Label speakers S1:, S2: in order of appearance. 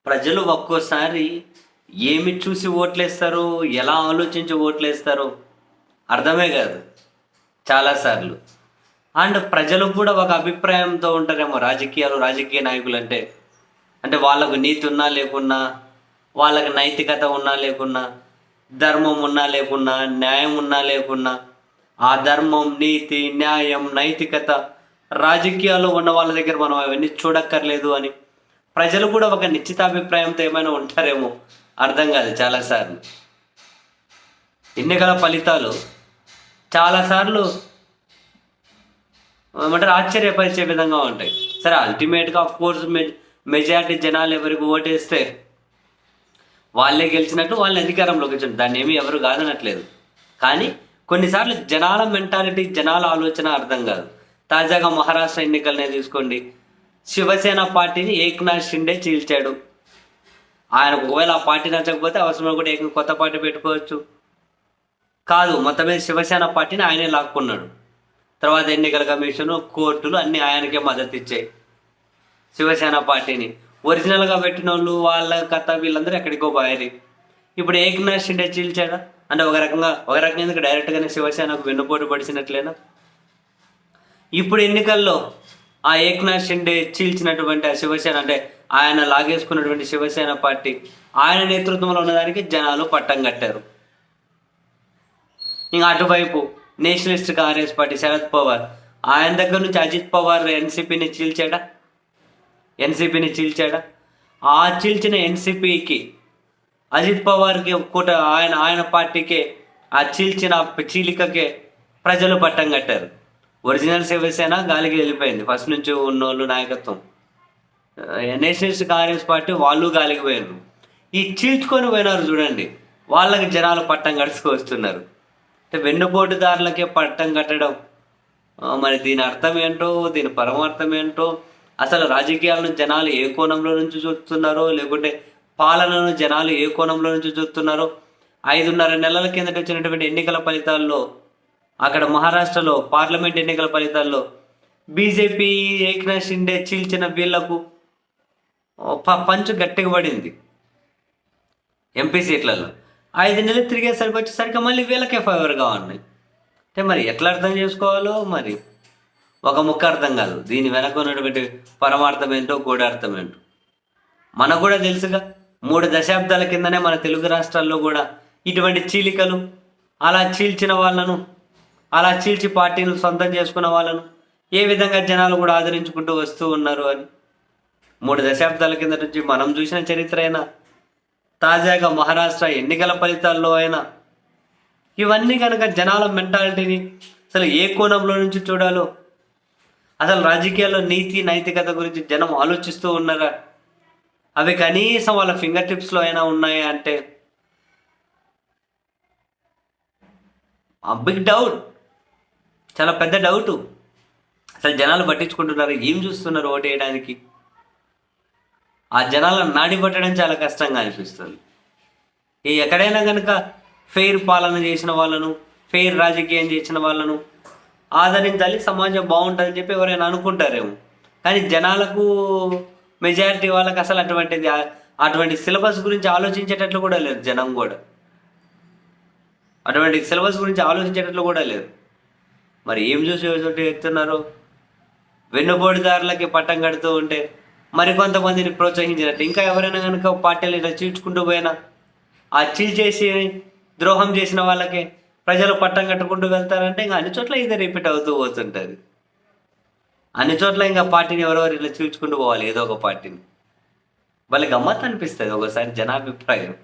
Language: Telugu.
S1: ప్రజలు ఒక్కోసారి ఏమి చూసి ఓట్లేస్తారో, ఎలా ఆలోచించి ఓట్లేస్తారో అర్థమే కాదు చాలా సార్లు. అండ్ ప్రజలు కూడా ఒక అభిప్రాయంతో ఉంటారేమో రాజకీయ నాయకులంటే. అంటే వాళ్ళకు నీతి ఉన్నా లేకున్నా, వాళ్ళకి నైతికత ఉన్నా లేకున్నా, ధర్మం ఉన్నా లేకున్నా, న్యాయం ఉన్నా లేకున్నా, ఆ ధర్మం, నీతి, న్యాయం, నైతికత రాజకీయాల్లో ఉన్న వాళ్ళ దగ్గర మనం అవన్నీ చూడక్కర్లేదు అని ప్రజలు కూడా ఒక నిశ్చితాభిప్రాయంతో ఏమైనా ఉంటారేమో అర్థం కాదు చాలాసార్లు. ఎన్నికల ఫలితాలు చాలాసార్లు ఏమంటారు ఆశ్చర్యపరిచే విధంగా ఉంటాయి. సరే, అల్టిమేట్గా ఆఫ్ కోర్స్ మెజారిటీ జనాలు ఎవరికి ఓటేస్తే వాళ్ళే గెలిచినట్టు, వాళ్ళని అధికారంలోకి వచ్చినట్టు, దాన్ని ఏమీ ఎవరు కాదనట్లేదు. కానీ కొన్నిసార్లు జనాల మెంటాలిటీ, జనాల ఆలోచన అర్థం కాదు. తాజాగా మహారాష్ట్ర ఎన్నికలనే తీసుకోండి. శివసేన పార్టీని ఏక్నాథ్ షిండే చీల్చాడు. ఆయనకు ఒకవేళ ఆ పార్టీ నచ్చకపోతే అవసరం కూడా కొత్త పార్టీ పెట్టుకోవచ్చు. కాదు, మొత్తం మీద శివసేన పార్టీని ఆయనే లాక్కున్నాడు. తర్వాత ఎన్నికల కమిషను, కోర్టులు అన్నీ ఆయనకే మద్దతు ఇచ్చాయి. శివసేన పార్టీని ఒరిజినల్గా పెట్టిన వాళ్ళు, వాళ్ళ కథ, వీళ్ళందరూ ఎక్కడికో పోయారు. ఇప్పుడు ఏక్నాథ్ షిండే చీల్చాడా అంటే ఒక రకంగా ఎందుకు డైరెక్ట్గానే శివసేనకు వెన్నుపోటు పడిచినట్లేనా? ఇప్పుడు ఎన్నికల్లో ఆ ఏక్నాథ్ షిండే చీల్చినటువంటి ఆ శివసేన, అంటే ఆయన లాగేసుకున్నటువంటి శివసేన పార్టీ, ఆయన నేతృత్వంలో ఉన్నదానికి జనాలు పట్టం కట్టారు. ఇంకా అటువైపు నేషనలిస్ట్ కాంగ్రెస్ పార్టీ శరద్ పవార్, ఆయన దగ్గర నుంచి అజిత్ పవార్ ఎన్సీపీని చీల్చాడా? ఆ చీల్చిన ఎన్సీపీకి, అజిత్ పవార్కి ఆయన పార్టీకే, ఆ చీలికకే ప్రజలు పట్టం కట్టారు. ఒరిజినల్ శివసేన గాలికి వెళ్ళిపోయింది, ఫస్ట్ నుంచి ఉన్నోళ్ళు నాయకత్వం. నేషనలిస్ట్ కాంగ్రెస్ పార్టీ వాళ్ళు గాలికి పోయినారు. ఈ చీల్చుకొని పోయినారు చూడండి, వాళ్ళకి జనాలు పట్టం కడుచుకొస్తున్నారు. అంటే వెన్నుపోటుదారులకే పట్టం కట్టడం, మరి దీని అర్థం ఏంటో, దీని పరమార్థం ఏంటో, అసలు రాజకీయాలను జనాలు ఏ కోణంలో నుంచి చూస్తున్నారో, లేకుంటే పాలనను జనాలు ఏ కోణంలో నుంచి చూస్తున్నారో. 5.5 నెలల కిందట వచ్చినటువంటి ఎన్నికల ఫలితాల్లో, అక్కడ మహారాష్ట్రలో పార్లమెంట్ ఎన్నికల ఫలితాల్లో బీజేపీ ఏక్నాథ్ షిండే చీల్చిన వీళ్లకు పంచు గట్టిగా పడింది ఎంపీ సీట్లలో. 5 నెలలు తిరిగేసరికి వచ్చేసరికి మళ్ళీ వీళ్ళకే ఫేవర్గా ఉన్నాయి. అంటే మరి ఎట్లా అర్థం చేసుకోవాలో మరి ఒక ముక్క అర్థం కాదు. దీని వెనక ఉన్నటువంటి పరమార్థం ఏంటో, గూఢార్థం ఏంటో మనకు కూడా తెలుసుగా. 3 దశాబ్దాల కిందనే మన తెలుగు రాష్ట్రాల్లో కూడా ఇటువంటి చీలికలు, అలా చీల్చిన వాళ్ళను, అలా చీల్చి పార్టీలు సొంతం చేసుకున్న వాళ్ళను ఏ విధంగా జనాలు కూడా ఆదరించుకుంటూ వస్తూ ఉన్నారు అని 3 దశాబ్దాల కింద నుంచి మనం చూసిన చరిత్ర అయినా, తాజాగా మహారాష్ట్ర ఎన్నికల ఫలితాల్లో అయినా, ఇవన్నీ కనుక జనాల మెంటాలిటీని అసలు ఏ కోణంలో నుంచి చూడాలో, అసలు రాజకీయాల్లో నీతి నైతికత గురించి జనం ఆలోచిస్తూ ఉన్నారా, అవి కనీసం వాళ్ళ ఫింగర్ టిప్స్లో అయినా ఉన్నాయా అంటే బిగ్ డౌట్, చాలా పెద్ద డౌటు. అసలు జనాలు పట్టించుకుంటున్నారు, ఏం చూస్తున్నారు ఓటు వేయడానికి? ఆ జనాలను నాడి పట్టడం చాలా కష్టంగా అనిపిస్తుంది. ఎక్కడైనా కనుక ఫెయిర్ పాలన చేసిన వాళ్ళను, ఫెయిర్ రాజకీయం చేసిన వాళ్ళను ఆదరించాలి, సమాజం బాగుంటుందని చెప్పి ఎవరైనా అనుకుంటారేమో. కానీ జనాలకు, మెజారిటీ వాళ్ళకి అసలు అటువంటి సిలబస్ గురించి ఆలోచించేటట్లు కూడా లేదు. జనం కూడా అటువంటి సిలబస్ గురించి ఆలోచించేటట్లు కూడా లేదు. మరి ఏం చూసి ఎత్తున్నారు? వెన్నుపోటుదారులకి పట్టం కడుతూ ఉంటే మరికొంతమందిని ప్రోత్సహించినట్టు ఇంకా ఎవరైనా కనుక పార్టీలు ఇలా చీల్చుకుంటూ పోయినా, ఆ చీల్చేసి ద్రోహం చేసిన వాళ్ళకి ప్రజలు పట్టం కట్టుకుంటూ వెళ్తారంటే ఇంకా అన్ని చోట్ల ఇదే రిపీట్ అవుతూ పోతుంటుంది. అన్ని చోట్ల ఇంకా పార్టీని ఎవరెవరు ఇలా చీల్చుకుంటూ పోవాలి, ఏదో ఒక పార్టీని. వాళ్ళకి గమ్మత్ అనిపిస్తుంది ఒకసారి జనాభిప్రాయం.